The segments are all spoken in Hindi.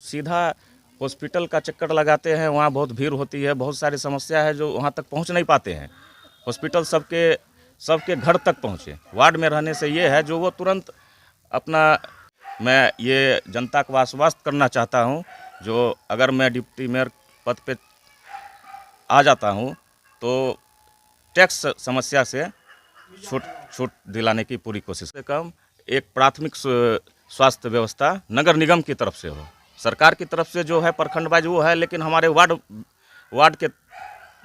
सीधा हॉस्पिटल का चक्कर लगाते हैं, वहाँ बहुत भीड़ होती है, बहुत सारी समस्या है जो वहाँ तक पहुँच नहीं पाते हैं। हॉस्पिटल सबके घर तक पहुँचे। वार्ड में रहने से ये है जो वो तुरंत अपना, मैं ये जनता को आश्वस्त करना चाहता हूँ, जो अगर मैं डिप्टी मेयर पद पे आ जाता हूँ तो टैक्स समस्या से छूट दिलाने की पूरी कोशिश से कम एक प्राथमिक स्वास्थ्य व्यवस्था नगर निगम की तरफ से हो। सरकार की तरफ से जो है प्रखंड वाइज वो है, लेकिन हमारे वार्ड के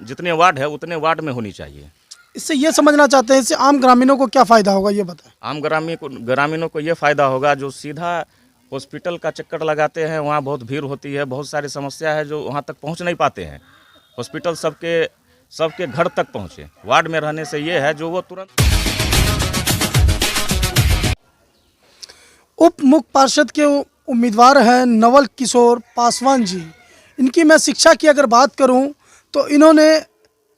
जितने वार्ड है उतने वार्ड में होनी चाहिए। इससे ये समझना चाहते हैं, इससे आम ग्रामीणों को क्या फ़ायदा होगा ये बताएं। आम ग्रामीणों को ये फ़ायदा होगा जो सीधा हॉस्पिटल का चक्कर लगाते हैं, वहाँ बहुत भीड़ होती है, बहुत सारी समस्या है जो वहाँ तक पहुँच नहीं पाते हैं। हॉस्पिटल सबके घर तक पहुँचे। वार्ड में रहने से ये है जो वो तुरंत। उप मुख्य पार्षद के उम्मीदवार हैं नवल किशोर पासवान जी। इनकी मैं शिक्षा की अगर बात करूं तो इन्होंने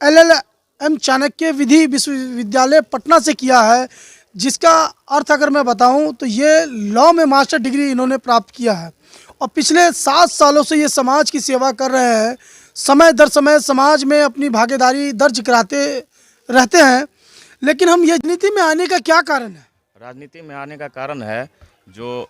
LLM चाणक्य विधि विश्वविद्यालय पटना से किया है, जिसका अर्थ अगर मैं बताऊं तो ये लॉ में मास्टर डिग्री इन्होंने प्राप्त किया है और पिछले 7 सालों से ये समाज की सेवा कर रहे हैं। समय दर समय समाज में अपनी भागीदारी दर्ज कराते रहते हैं। लेकिन हम ये राजनीति में आने का क्या कारण है? राजनीति में आने का कारण है जो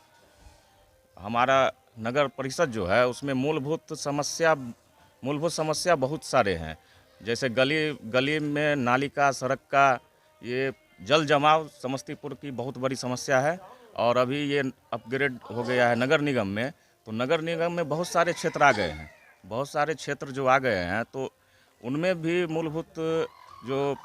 हमारा नगर परिषद जो है उसमें मूलभूत समस्या बहुत सारे हैं। जैसे गली में नाली का, सड़क का, ये जल जमाव समस्तीपुर की बहुत बड़ी समस्या है। और अभी ये अपग्रेड हो गया है नगर निगम में, तो नगर निगम में बहुत सारे क्षेत्र आ गए हैं। बहुत सारे क्षेत्र जो आ गए हैं तो उनमें भी मूलभूत जो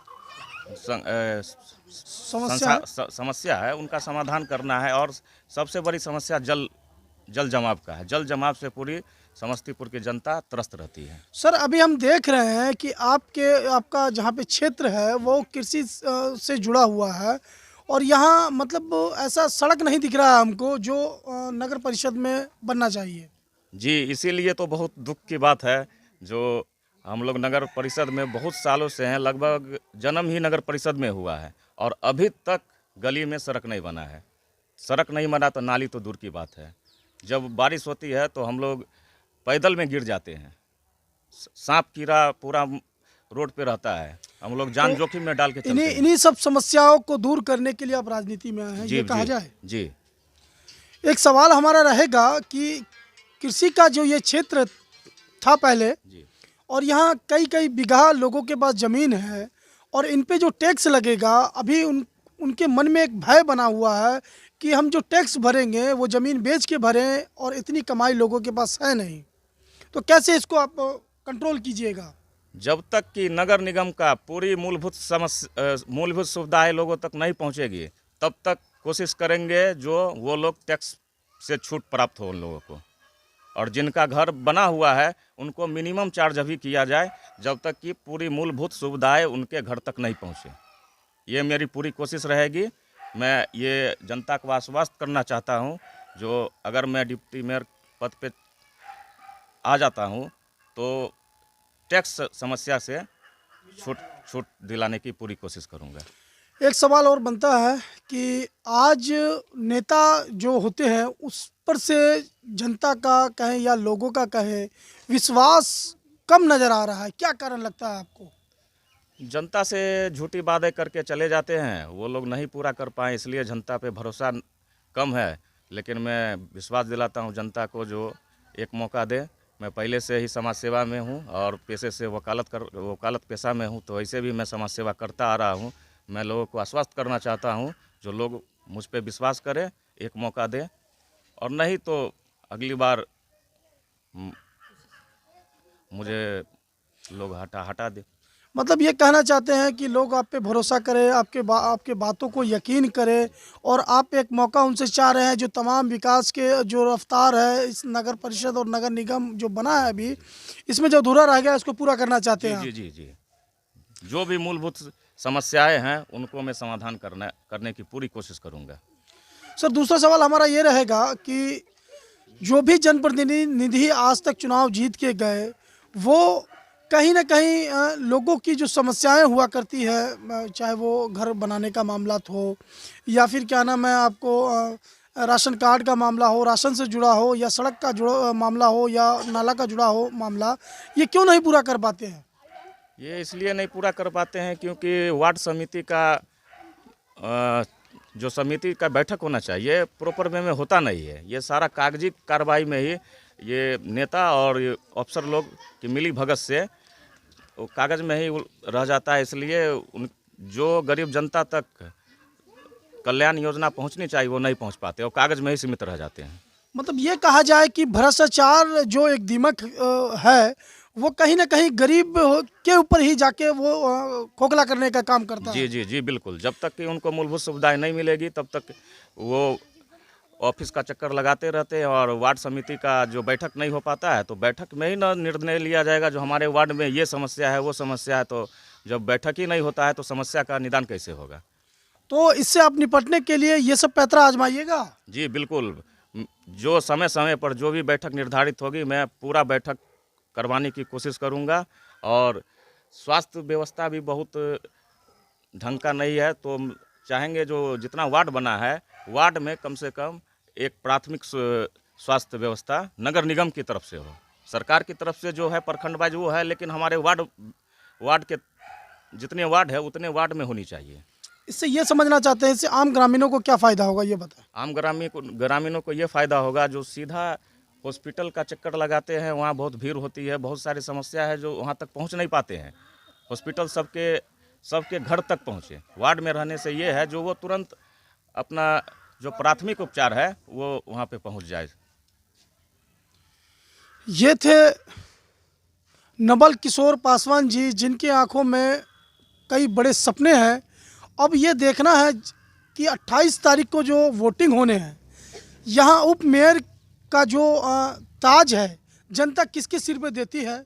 समस्या है उनका समाधान करना है। और सबसे बड़ी समस्या जल जमाव का है। जल जमाव से पूरी समस्तीपुर की जनता त्रस्त रहती है। सर, अभी हम देख रहे हैं कि आपका जहाँ पे क्षेत्र है वो कृषि से जुड़ा हुआ है और यहाँ मतलब ऐसा सड़क नहीं दिख रहा है हमको जो नगर परिषद में बनना चाहिए। जी, इसीलिए तो बहुत दुख की बात है जो हम लोग नगर परिषद में बहुत सालों से हैं, लगभग जन्म ही नगर परिषद में हुआ है और अभी तक गली में सड़क नहीं बना है। सड़क नहीं बना तो नाली तो दूर की बात है। जब बारिश होती है तो हम लोग पैदल में गिर जाते हैं। सांप कीड़ा पूरा रोड पे रहता है, हम लोग जान जोखिम में डाल के चलते हैं। इन्हीं सब समस्याओं को दूर करने के लिए आप राजनीति में आए हैं, ये कहा जाए। जी, एक सवाल हमारा रहेगा कि कृषि का जो ये क्षेत्र था पहले जी, और यहाँ कई बीघा लोगों के पास ज़मीन है और इन पे जो टैक्स लगेगा, अभी उनके मन में एक भय बना हुआ है कि हम जो टैक्स भरेंगे वो ज़मीन बेच के भरें और इतनी कमाई लोगों के पास है नहीं। तो कैसे इसको आप कंट्रोल कीजिएगा? जब तक कि नगर निगम का पूरी मूलभूत सुविधाएं लोगों तक नहीं पहुंचेगी तब तक कोशिश करेंगे जो वो लोग टैक्स से छूट प्राप्त हो उन लोगों को। और जिनका घर बना हुआ है उनको मिनिमम चार्ज अभी किया जाए जब तक कि पूरी मूलभूत सुविधाएं उनके घर तक नहीं पहुंचे। ये मेरी पूरी कोशिश रहेगी। मैं ये जनता को आश्वस्त करना चाहता हूं, जो अगर मैं डिप्टी मेयर पद पे आ जाता हूं तो टैक्स समस्या से छूट दिलाने की पूरी कोशिश करूंगा। एक सवाल और बनता है कि आज नेता जो होते हैं उस पर से जनता का कहें या लोगों का कहें विश्वास कम नज़र आ रहा है। क्या कारण लगता है आपको? जनता से झूठी वादे करके चले जाते हैं, वो लोग नहीं पूरा कर पाए, इसलिए जनता पे भरोसा कम है। लेकिन मैं विश्वास दिलाता हूं जनता को जो एक मौका दे। मैं पहले से ही समाज सेवा में हूं और पेशे से वकालत पेशा में हूं, तो ऐसे भी मैं समाज सेवा करता आ रहा हूं। मैं लोगों को आश्वस्त करना चाहता हूं जो लोग मुझ पे विश्वास करें, एक मौका दें, और नहीं तो अगली बार मुझे लोग हटा दे। मतलब ये कहना चाहते हैं कि लोग आप पे भरोसा करें, आपके बातों को यकीन करें और आप एक मौका उनसे चाह रहे हैं जो तमाम विकास के जो रफ्तार है इस नगर परिषद और नगर निगम जो बना है अभी, इसमें जो अधूरा रह गया इसको पूरा करना चाहते हैं। जी जी जी, जो भी मूलभूत समस्याएं हैं उनको मैं समाधान करने की पूरी कोशिश करूंगा। सर, दूसरा सवाल हमारा ये रहेगा कि जो भी जनप्रतिनिधि आज तक चुनाव जीत के गए वो कहीं ना कहीं लोगों की जो समस्याएं हुआ करती है, चाहे वो घर बनाने का मामला हो या फिर क्या नाम है आपको राशन कार्ड का मामला हो, राशन से जुड़ा हो, या सड़क का जुड़ा मामला हो, या नाला का जुड़ा हो मामला, ये क्यों नहीं पूरा कर पाते हैं? ये इसलिए नहीं पूरा कर पाते हैं क्योंकि वार्ड समिति का जो समिति का बैठक होना चाहिए प्रॉपर वे में होता नहीं है। ये सारा कागजी कार्रवाई में ही ये नेता और ये अफसर लोग की मिली भगत से वो कागज़ में ही रह जाता है। इसलिए जो गरीब जनता तक कल्याण योजना पहुंचनी चाहिए वो नहीं पहुंच पाते और कागज़ में ही सीमित रह जाते हैं। मतलब ये कहा जाए कि भ्रष्टाचार जो एक दीमक है, वो कहीं ना कहीं गरीब के ऊपर ही जाके वो खोखला करने का काम करता है। जी जी जी बिल्कुल। जब तक कि उनको मूलभूत सुविधाएं नहीं मिलेगी तब तक वो ऑफिस का चक्कर लगाते रहते हैं और वार्ड समिति का जो बैठक नहीं हो पाता है तो बैठक में ही ना निर्णय लिया जाएगा जो हमारे वार्ड में ये समस्या है वो समस्या है। तो जब बैठक ही नहीं होता है तो समस्या का निदान कैसे होगा? तो इससे आप निपटने के लिए ये सब पैंतरा आजमाइएगा। जी बिल्कुल। जो समय समय पर जो भी बैठक निर्धारित होगी मैं पूरा बैठक करवाने की कोशिश करूंगा। और स्वास्थ्य व्यवस्था भी बहुत ढंग का नहीं है तो चाहेंगे जो जितना वार्ड बना है वार्ड में कम से कम एक प्राथमिक स्वास्थ्य व्यवस्था नगर निगम की तरफ से हो। सरकार की तरफ से जो है प्रखंड वाइज वो है, लेकिन हमारे वार्ड के जितने वार्ड है उतने वार्ड में होनी चाहिए। इससे ये समझना चाहते हैं, इससे आम ग्रामीणों को क्या फ़ायदा होगा ये बताएं। आम ग्रामीणों को ये फ़ायदा होगा जो सीधा हॉस्पिटल का चक्कर लगाते हैं, वहाँ बहुत भीड़ होती है, बहुत सारी समस्या है जो वहाँ तक पहुँच नहीं पाते हैं। हॉस्पिटल सबके घर तक पहुँचे। वार्ड में रहने से ये है जो वो तुरंत अपना जो प्राथमिक उपचार है वो वहाँ पे पहुँच जाए। ये थे नवल किशोर पासवान जी, जिनकी आंखों में कई बड़े सपने हैं। अब ये देखना है कि 28 तारीख को जो वोटिंग होने हैं, यहाँ उप मेयर का जो ताज है जनता किसके सिर पे देती है।